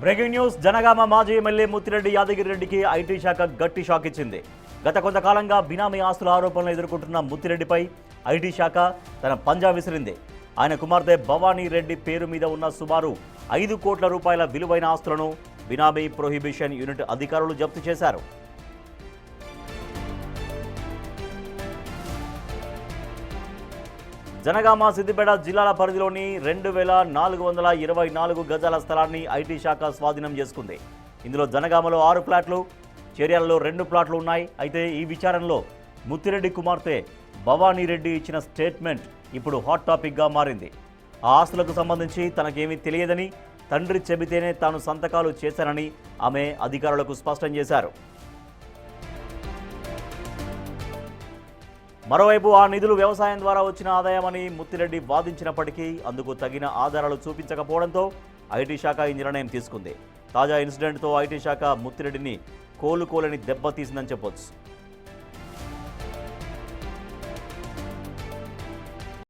Breaking news. Janagama మాజీ MLA Muthireddy Yadagiri రెడ్డికి IT శాఖ గట్టి షాక్ ఇచ్చింది. గత కొంతకాలంగా బినామీ ఆస్తుల ఆరోపణలు ఎదుర్కొంటున్న ముత్తిరెడ్డిపై ఐటీ శాఖ తన పంజా విసిరింది. ఆయన కుమార్తె భవానీ రెడ్డి పేరు మీద ఉన్న సుమారు 5 కోట్ల రూపాయల విలువైన ఆస్తులను బినామీ ప్రొహిబిషన్ యూనిట్ అధికారులు జప్తు చేశారు. జనగామ సిద్దిపేట జిల్లాల పరిధిలోని 2424 గజాల స్థలాన్ని ఐటీ శాఖ స్వాధీనం చేసుకుంది. ఇందులో జనగామలో 6 ప్లాట్లు, చేర్యాలలో 2 ప్లాట్లు ఉన్నాయి. అయితే ఈ విచారణలో ముత్తిరెడ్డి కుమార్తె భవానీ రెడ్డి ఇచ్చిన స్టేట్మెంట్ ఇప్పుడు హాట్ టాపిక్గా మారింది. ఆ ఆస్తులకు సంబంధించి తనకేమీ తెలియదని, తండ్రి చెబితేనే తాను సంతకాలు చేశానని ఆమె అధికారులకు స్పష్టం చేశారు. మరోవైపు ఆ నిధులు వ్యవసాయం ద్వారా వచ్చిన ఆదాయమని ముత్తిరెడ్డి వాదించినప్పటికీ అందుకు తగిన ఆధారాలు చూపించకపోవడంతో ఐటీ శాఖ ఈ నిర్ణయం తీసుకుంది. తాజా ఇన్సిడెంట్తో ఐటీ శాఖ ముత్తిరెడ్డిని కోలుకోలేని దెబ్బతీసిందని చెప్పొచ్చు.